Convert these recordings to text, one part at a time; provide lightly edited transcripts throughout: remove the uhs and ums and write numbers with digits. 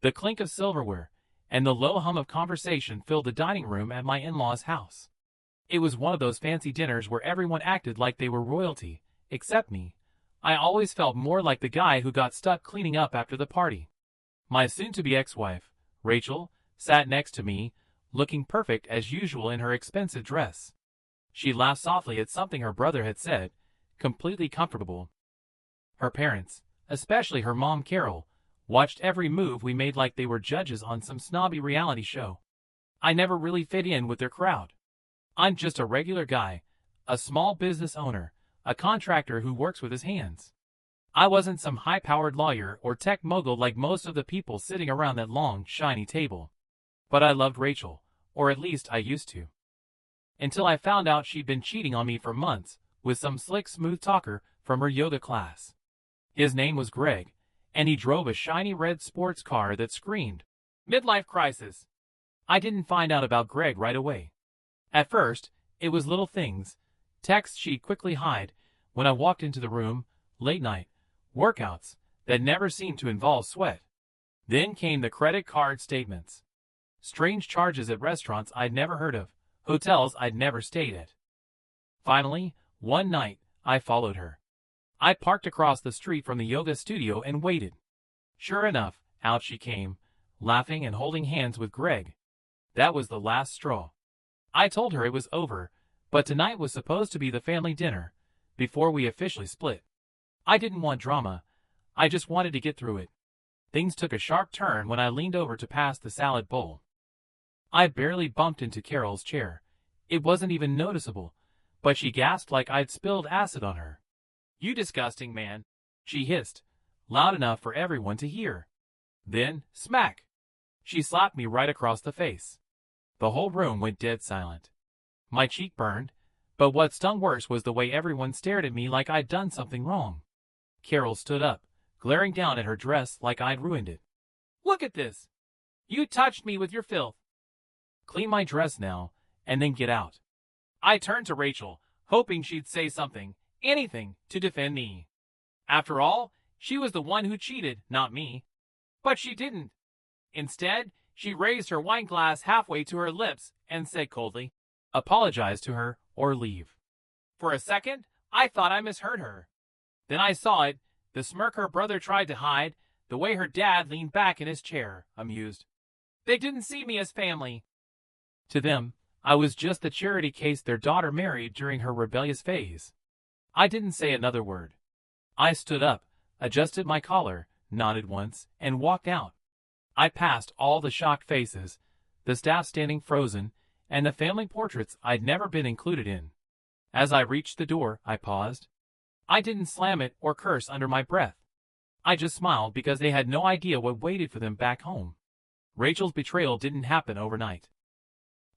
The clink of silverware and the low hum of conversation filled the dining room at my in-laws' house. It was one of those fancy dinners where everyone acted like they were royalty, except me. I always felt more like the guy who got stuck cleaning up after the party. My soon-to-be ex-wife, Rachel, sat next to me, looking perfect as usual in her expensive dress. She laughed softly at something her brother had said, completely comfortable. Her parents, especially her mom Carol, watched every move we made like they were judges on some snobby reality show. I never really fit in with their crowd. I'm just a regular guy, a small business owner, a contractor who works with his hands. I wasn't some high-powered lawyer or tech mogul like most of the people sitting around that long, shiny table. But I loved Rachel, or at least I used to. Until I found out she'd been cheating on me for months with some slick, smooth talker from her yoga class. His name was Greg, and he drove a shiny red sports car that screamed, "Midlife crisis." I didn't find out about Greg right away. At first, it was little things, texts she'd quickly hide when I walked into the room, late night, workouts that never seemed to involve sweat. Then came the credit card statements. Strange charges at restaurants I'd never heard of, hotels I'd never stayed at. Finally, one night, I followed her. I parked across the street from the yoga studio and waited. Sure enough, out she came, laughing and holding hands with Greg. That was the last straw. I told her it was over, but tonight was supposed to be the family dinner, before we officially split. I didn't want drama, I just wanted to get through it. Things took a sharp turn when I leaned over to pass the salad bowl. I barely bumped into Carol's chair. It wasn't even noticeable, but she gasped like I'd spilled acid on her. "You disgusting man," she hissed, loud enough for everyone to hear. Then, smack! She slapped me right across the face. The whole room went dead silent. My cheek burned, but what stung worse was the way everyone stared at me like I'd done something wrong. Carol stood up, glaring down at her dress like I'd ruined it. "Look at this! You touched me with your filth. Clean my dress now, and then get out." I turned to Rachel, hoping she'd say something, anything, to defend me. After all, she was the one who cheated, not me. But she didn't. Instead, she raised her wine glass halfway to her lips and said coldly, "Apologize to her, or leave." For a second, I thought I misheard her. Then I saw it, the smirk her brother tried to hide, the way her dad leaned back in his chair, amused. They didn't see me as family. To them, I was just the charity case their daughter married during her rebellious phase. I didn't say another word. I stood up, adjusted my collar, nodded once, and walked out. I passed all the shocked faces, the staff standing frozen, and the family portraits I'd never been included in. As I reached the door, I paused. I didn't slam it or curse under my breath. I just smiled because they had no idea what waited for them back home. Rachel's betrayal didn't happen overnight.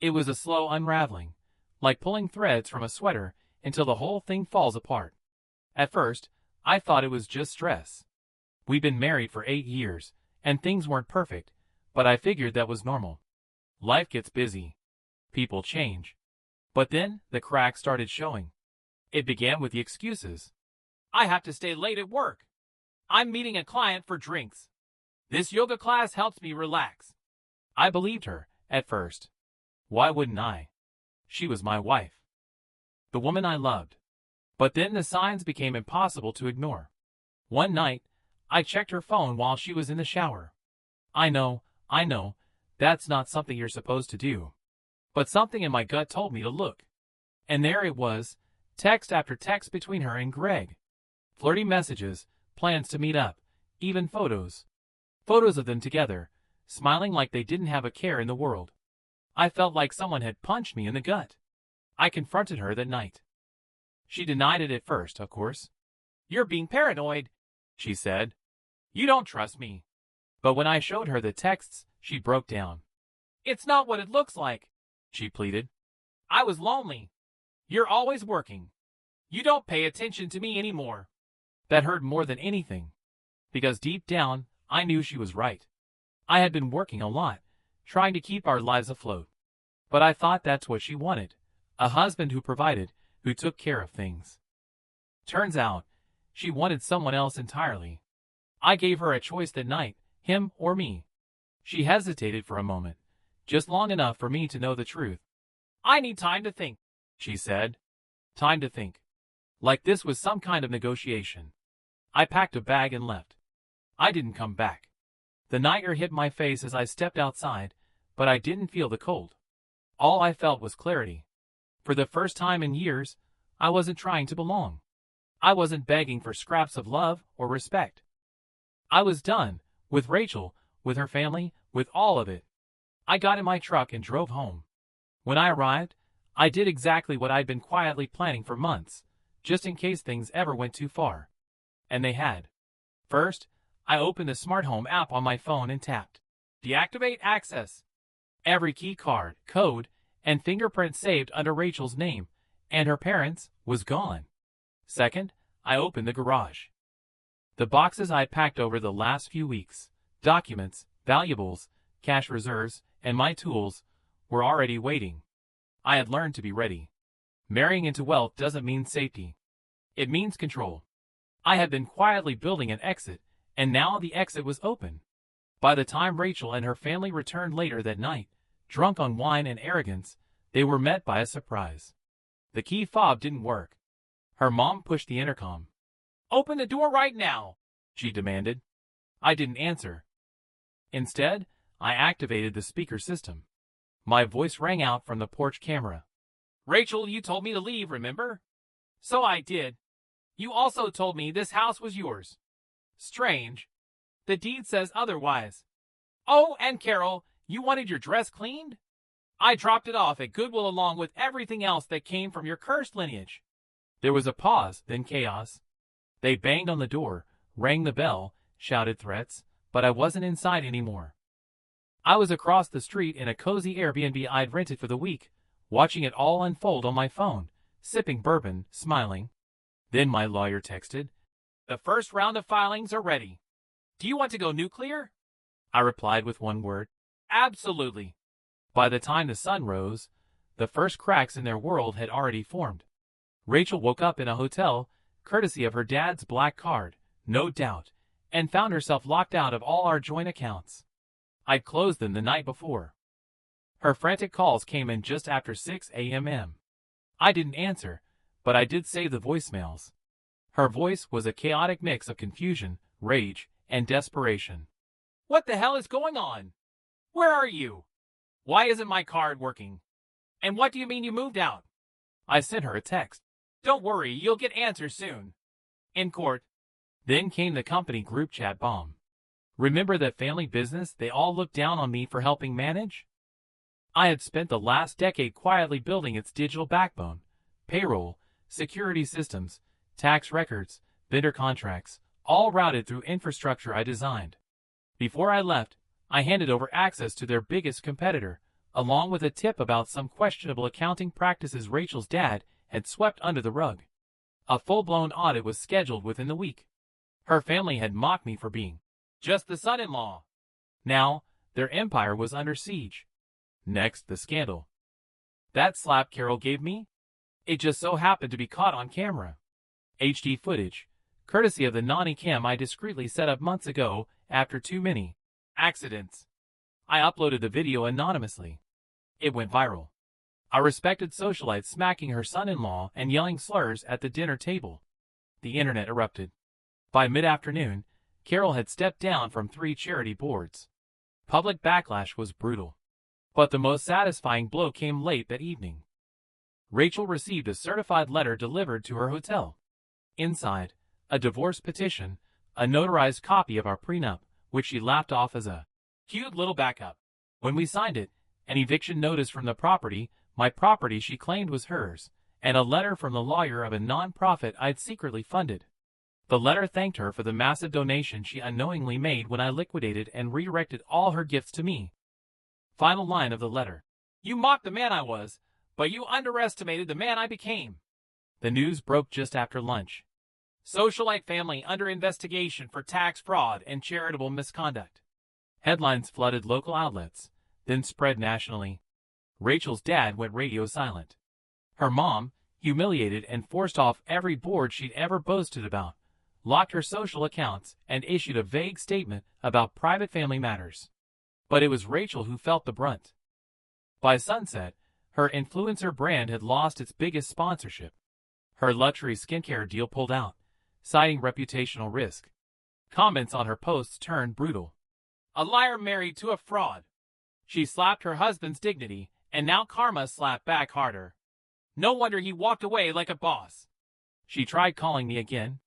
It was a slow unraveling, like pulling threads from a sweater until the whole thing falls apart. At first, I thought it was just stress. We'd been married for 8 years, and things weren't perfect, but I figured that was normal. Life gets busy. People change. But then, the cracks started showing. It began with the excuses. "I have to stay late at work. I'm meeting a client for drinks. This yoga class helps me relax." I believed her, at first. Why wouldn't I? She was my wife. The woman I loved. But then the signs became impossible to ignore. One night, I checked her phone while she was in the shower. I know, that's not something you're supposed to do. But something in my gut told me to look. And there it was, text after text between her and Greg. Flirty messages, plans to meet up, even photos. Photos of them together, smiling like they didn't have a care in the world. I felt like someone had punched me in the gut. I confronted her that night. She denied it at first, of course. "You're being paranoid," she said. "You don't trust me." But when I showed her the texts, she broke down. "It's not what it looks like," she pleaded. "I was lonely. You're always working. You don't pay attention to me anymore." That hurt more than anything. Because deep down, I knew she was right. I had been working a lot, trying to keep our lives afloat. But I thought that's what she wanted. A husband who provided, who took care of things. Turns out, she wanted someone else entirely. I gave her a choice that night, him or me. She hesitated for a moment, just long enough for me to know the truth. "I need time to think," she said. Time to think. Like this was some kind of negotiation. I packed a bag and left. I didn't come back. The night air hit my face as I stepped outside, but I didn't feel the cold. All I felt was clarity. For the first time in years, I wasn't trying to belong. I wasn't begging for scraps of love or respect. I was done, with Rachel, with her family, with all of it. I got in my truck and drove home. When I arrived, I did exactly what I'd been quietly planning for months, just in case things ever went too far. And they had. First, I opened the smart home app on my phone and tapped "Deactivate access." Every key card, code, and fingerprint saved under Rachel's name, and her parents', was gone. Second, I opened the garage. The boxes I'd packed over the last few weeks, documents, valuables, cash reserves, and my tools, were already waiting. I had learned to be ready. Marrying into wealth doesn't mean safety. It means control. I had been quietly building an exit, and now the exit was open. By the time Rachel and her family returned later that night, drunk on wine and arrogance, they were met by a surprise. The key fob didn't work. Her mom pushed the intercom. "Open the door right now," she demanded. I didn't answer. Instead, I activated the speaker system. My voice rang out from the porch camera. "Rachel, you told me to leave, remember?" "So I did. You also told me this house was yours." "Strange. The deed says otherwise." "Oh, and Carol, you wanted your dress cleaned?" "I dropped it off at Goodwill along with everything else that came from your cursed lineage." There was a pause, then chaos. They banged on the door, rang the bell, shouted threats, but I wasn't inside anymore. I was across the street in a cozy Airbnb I'd rented for the week, watching it all unfold on my phone, sipping bourbon, smiling. Then my lawyer texted, "The first round of filings are ready. Do you want to go nuclear?" I replied with one word, "Absolutely." By the time the sun rose, the first cracks in their world had already formed. Rachel woke up in a hotel, courtesy of her dad's black card, no doubt, and found herself locked out of all our joint accounts. I'd closed them the night before. Her frantic calls came in just after 6 a.m. I didn't answer, but I did save the voicemails. Her voice was a chaotic mix of confusion, rage, and desperation. "What the hell is going on? Where are you? Why isn't my card working? And what do you mean you moved out?" I sent her a text. "Don't worry, you'll get answers soon. In court." Then came the company group chat bomb. Remember that family business they all looked down on me for helping manage? I had spent the last decade quietly building its digital backbone, payroll, security systems, tax records, vendor contracts, all routed through infrastructure I designed. Before I left, I handed over access to their biggest competitor, along with a tip about some questionable accounting practices Rachel's dad had swept under the rug. A full-blown audit was scheduled within the week. Her family had mocked me for being just the son-in-law. Now, their empire was under siege. Next, the scandal. That slap Carol gave me? It just so happened to be caught on camera. HD footage, courtesy of the nanny cam I discreetly set up months ago after too many accidents. I uploaded the video anonymously. It went viral. A respected socialite smacking her son-in-law and yelling slurs at the dinner table. The internet erupted. By mid-afternoon, Carol had stepped down from 3 charity boards. Public backlash was brutal. But the most satisfying blow came late that evening. Rachel received a certified letter delivered to her hotel. Inside, a divorce petition, a notarized copy of our prenup, which she laughed off as a cute little backup. When we signed it, an eviction notice from the property, my property she claimed was hers, and a letter from the lawyer of a non-profit I'd secretly funded. The letter thanked her for the massive donation she unknowingly made when I liquidated and redirected all her gifts to me. Final line of the letter. "You mocked the man I was, but you underestimated the man I became." The news broke just after lunch. Socialite family under investigation for tax fraud and charitable misconduct. Headlines flooded local outlets, then spread nationally. Rachel's dad went radio silent. Her mom, humiliated and forced off every board she'd ever boasted about, locked her social accounts and issued a vague statement about private family matters. But it was Rachel who felt the brunt. By sunset, her influencer brand had lost its biggest sponsorship. Her luxury skincare deal pulled out, citing reputational risk. Comments on her posts turned brutal. A liar married to a fraud. She slapped her husband's dignity, and now karma slapped back harder. No wonder he walked away like a boss. She tried calling me again.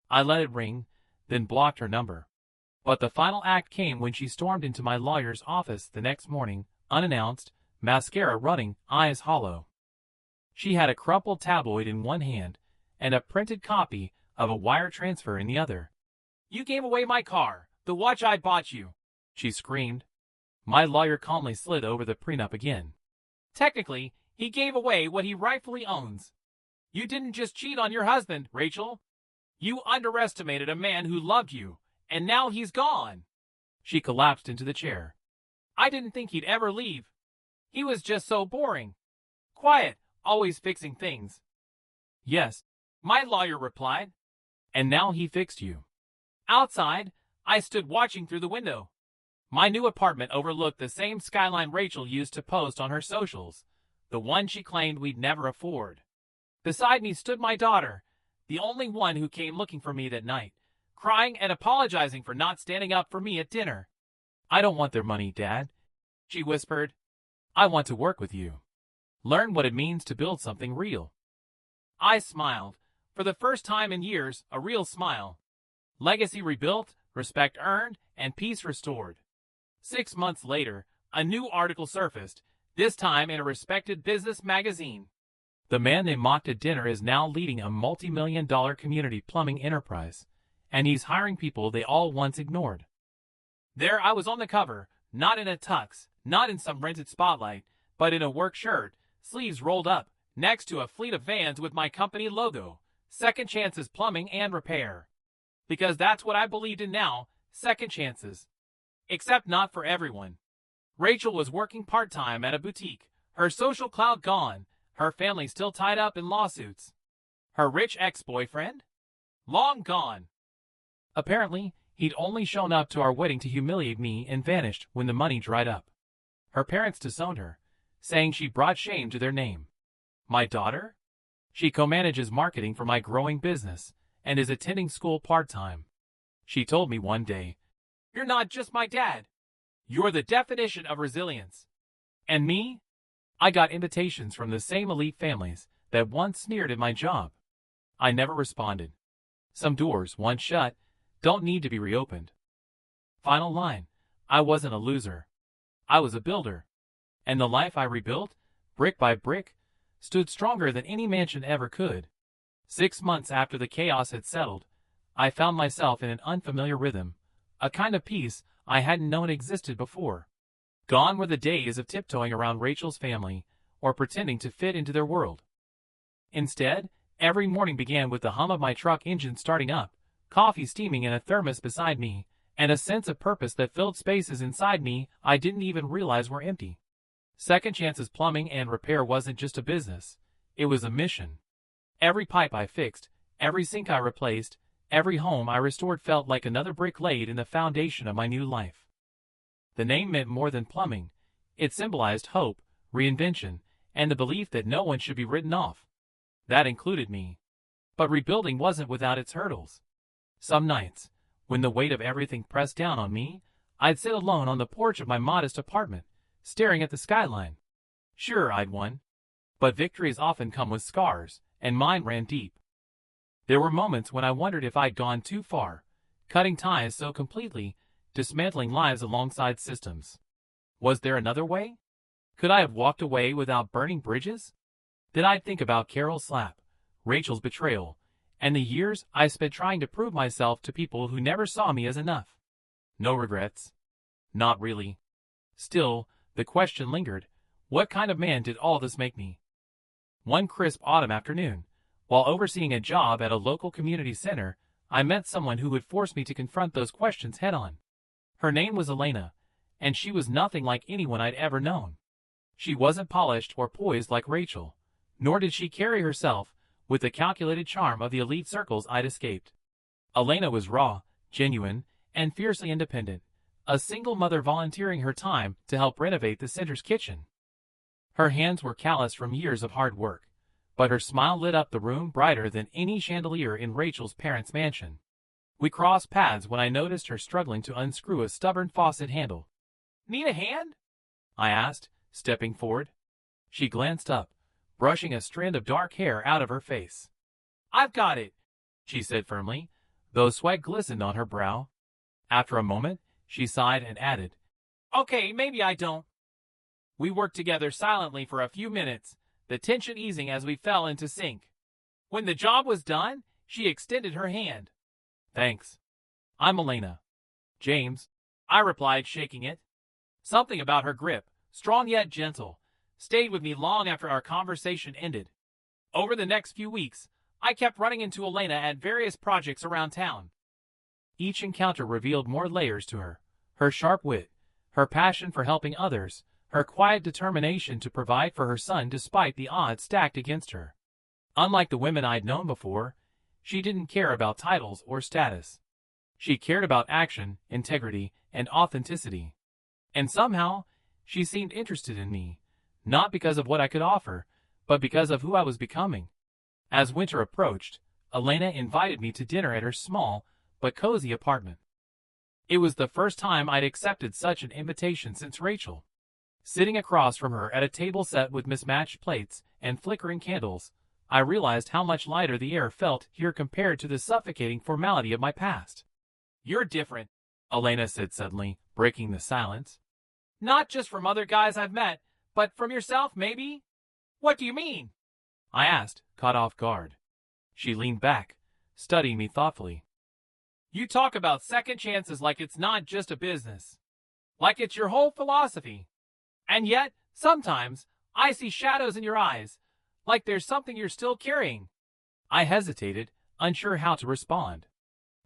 I let it ring, then blocked her number. But the final act came when she stormed into my lawyer's office the next morning, unannounced, mascara running, eyes hollow. She had a crumpled tabloid in one hand and a printed copy of a wire transfer in the other. "You gave away my car, the watch I bought you," she screamed. My lawyer calmly slid over the prenup again. "Technically, he gave away what he rightfully owns. You didn't just cheat on your husband, Rachel. You underestimated a man who loved you, and now he's gone." She collapsed into the chair. "I didn't think he'd ever leave. He was just so boring. Quiet, always fixing things." "Yes," my lawyer replied. "And now he fixed you." Outside, I stood watching through the window. My new apartment overlooked the same skyline Rachel used to post on her socials, the one she claimed we'd never afford. Beside me stood my daughter, the only one who came looking for me that night, crying and apologizing for not standing up for me at dinner. "I don't want their money, Dad," she whispered. "I want to work with you. Learn what it means to build something real." I smiled. For the first time in years, a real smile. Legacy rebuilt, respect earned, and peace restored. 6 months later, a new article surfaced, this time in a respected business magazine. The man they mocked at dinner is now leading a multi-million-dollar community plumbing enterprise, and he's hiring people they all once ignored. There I was on the cover, not in a tux, not in some rented spotlight, but in a work shirt, sleeves rolled up, next to a fleet of vans with my company logo, Second Chances Plumbing and Repair. Because that's what I believed in now, second chances. Except not for everyone. Rachel was working part-time at a boutique, her social clout gone, her family still tied up in lawsuits. Her rich ex-boyfriend? Long gone. Apparently, he'd only shown up to our wedding to humiliate me and vanished when the money dried up. Her parents disowned her, saying she brought shame to their name. My daughter? She co-manages marketing for my growing business and is attending school part-time. She told me one day, "You're not just my dad. You're the definition of resilience." And me? I got invitations from the same elite families that once sneered at my job. I never responded. Some doors, once shut, don't need to be reopened. Final line. I wasn't a loser. I was a builder. And the life I rebuilt, brick by brick, stood stronger than any mansion ever could. 6 months after the chaos had settled, I found myself in an unfamiliar rhythm, a kind of peace I hadn't known existed before. Gone were the days of tiptoeing around Rachel's family or pretending to fit into their world. Instead, every morning began with the hum of my truck engine starting up, coffee steaming in a thermos beside me, and a sense of purpose that filled spaces inside me I didn't even realize were empty. Second Chances Plumbing and Repair wasn't just a business, it was a mission. Every pipe I fixed, every sink I replaced, every home I restored felt like another brick laid in the foundation of my new life. The name meant more than plumbing. It symbolized hope, reinvention, and the belief that no one should be written off. That included me. But rebuilding wasn't without its hurdles. Some nights, when the weight of everything pressed down on me, I'd sit alone on the porch of my modest apartment, staring at the skyline. Sure, I'd won. But victories often come with scars, and mine ran deep. There were moments when I wondered if I'd gone too far, cutting ties so completely, dismantling lives alongside systems. Was there another way? Could I have walked away without burning bridges? Then I'd think about Carol's slap, Rachel's betrayal, and the years I spent trying to prove myself to people who never saw me as enough. No regrets. Not really. Still, the question lingered, what kind of man did all this make me? One crisp autumn afternoon, while overseeing a job at a local community center, I met someone who would force me to confront those questions head-on. Her name was Elena, and she was nothing like anyone I'd ever known. She wasn't polished or poised like Rachel, nor did she carry herself with the calculated charm of the elite circles I'd escaped. Elena was raw, genuine, and fiercely independent, a single mother volunteering her time to help renovate the center's kitchen. Her hands were calloused from years of hard work, but her smile lit up the room brighter than any chandelier in Rachel's parents' mansion. We crossed paths when I noticed her struggling to unscrew a stubborn faucet handle. "Need a hand?" I asked, stepping forward. She glanced up, brushing a strand of dark hair out of her face. "I've got it," she said firmly, though sweat glistened on her brow. After a moment, she sighed and added, "Okay, maybe I don't." We worked together silently for a few minutes, the tension easing as we fell into sync. When the job was done, she extended her hand. "Thanks. I'm Elena." "James," I replied, shaking it. Something about her grip, strong yet gentle, stayed with me long after our conversation ended. Over the next few weeks, I kept running into Elena at various projects around town. Each encounter revealed more layers to her: her sharp wit, her passion for helping others, her quiet determination to provide for her son despite the odds stacked against her. Unlike the women I'd known before, she didn't care about titles or status. She cared about action, integrity, and authenticity. And somehow, she seemed interested in me, not because of what I could offer, but because of who I was becoming. As winter approached, Elena invited me to dinner at her small but cozy apartment. It was the first time I'd accepted such an invitation since Rachel. Sitting across from her at a table set with mismatched plates and flickering candles, I realized how much lighter the air felt here compared to the suffocating formality of my past. "You're different," Elena said suddenly, breaking the silence. "Not just from other guys I've met, but from yourself, maybe?" "What do you mean?" I asked, caught off guard. She leaned back, studying me thoughtfully. "You talk about second chances like it's not just a business. Like it's your whole philosophy. And yet, sometimes, I see shadows in your eyes, like there's something you're still carrying." I hesitated, unsure how to respond.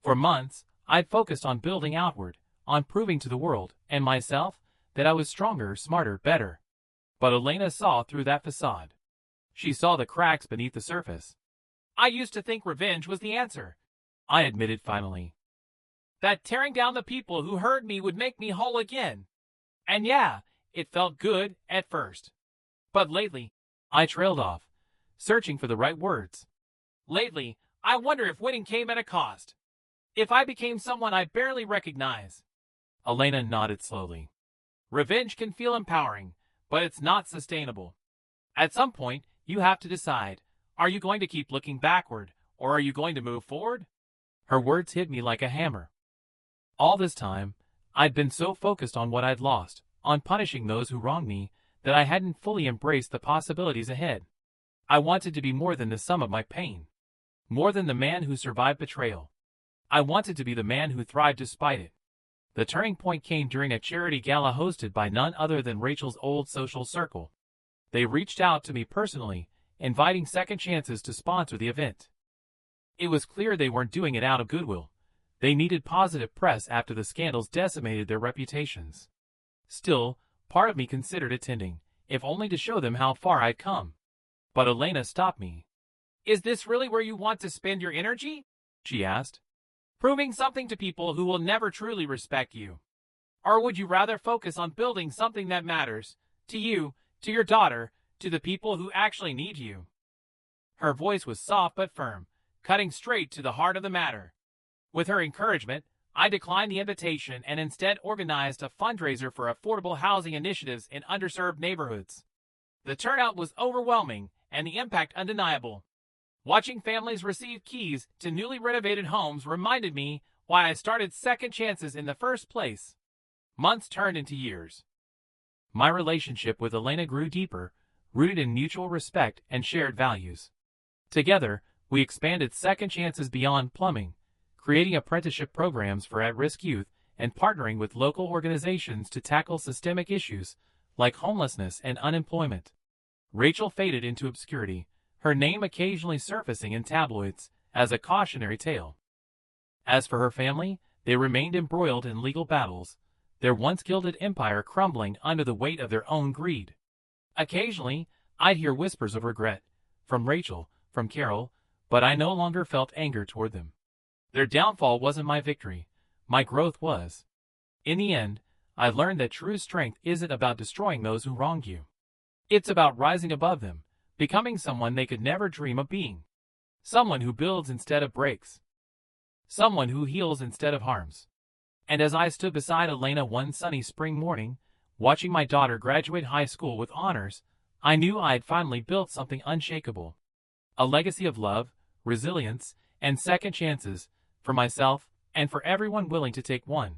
For months, I'd focused on building outward, on proving to the world, and myself, that I was stronger, smarter, better. But Elena saw through that facade. She saw the cracks beneath the surface. "I used to think revenge was the answer," I admitted finally. "That tearing down the people who hurt me would make me whole again. And yeah, it felt good at first. But lately," I trailed off, searching for the right words. "Lately, I wonder if winning came at a cost. If I became someone I barely recognize." Elena nodded slowly. "Revenge can feel empowering, but it's not sustainable. At some point, you have to decide, are you going to keep looking backward, or are you going to move forward?" Her words hit me like a hammer. All this time, I'd been so focused on what I'd lost, on punishing those who wronged me, that I hadn't fully embraced the possibilities ahead. I wanted to be more than the sum of my pain. More than the man who survived betrayal. I wanted to be the man who thrived despite it. The turning point came during a charity gala hosted by none other than Rachel's old social circle. They reached out to me personally, inviting second chances to sponsor the event. It was clear they weren't doing it out of goodwill. They needed positive press after the scandals decimated their reputations. Still, part of me considered attending, if only to show them how far I'd come. But Elena stopped me. "Is this really where you want to spend your energy?" she asked. "Proving something to people who will never truly respect you? Or would you rather focus on building something that matters, to you, to your daughter, to the people who actually need you?" Her voice was soft but firm, cutting straight to the heart of the matter. With her encouragement, I declined the invitation and instead organized a fundraiser for affordable housing initiatives in underserved neighborhoods. The turnout was overwhelming and the impact undeniable. Watching families receive keys to newly renovated homes reminded me why I started Second Chances in the first place. Months turned into years. My relationship with Elena grew deeper, rooted in mutual respect and shared values. Together, we expanded Second Chances beyond plumbing, creating apprenticeship programs for at-risk youth and partnering with local organizations to tackle systemic issues like homelessness and unemployment. Rachel faded into obscurity, her name occasionally surfacing in tabloids as a cautionary tale. As for her family, they remained embroiled in legal battles, their once gilded empire crumbling under the weight of their own greed. Occasionally, I'd hear whispers of regret, from Rachel, from Carol, but I no longer felt anger toward them. Their downfall wasn't my victory, my growth was. In the end, I learned that true strength isn't about destroying those who wronged you. It's about rising above them, becoming someone they could never dream of being. Someone who builds instead of breaks. Someone who heals instead of harms. And as I stood beside Elena one sunny spring morning, watching my daughter graduate high school with honors, I knew I had finally built something unshakable. A legacy of love, resilience, and second chances, for myself, and for everyone willing to take one.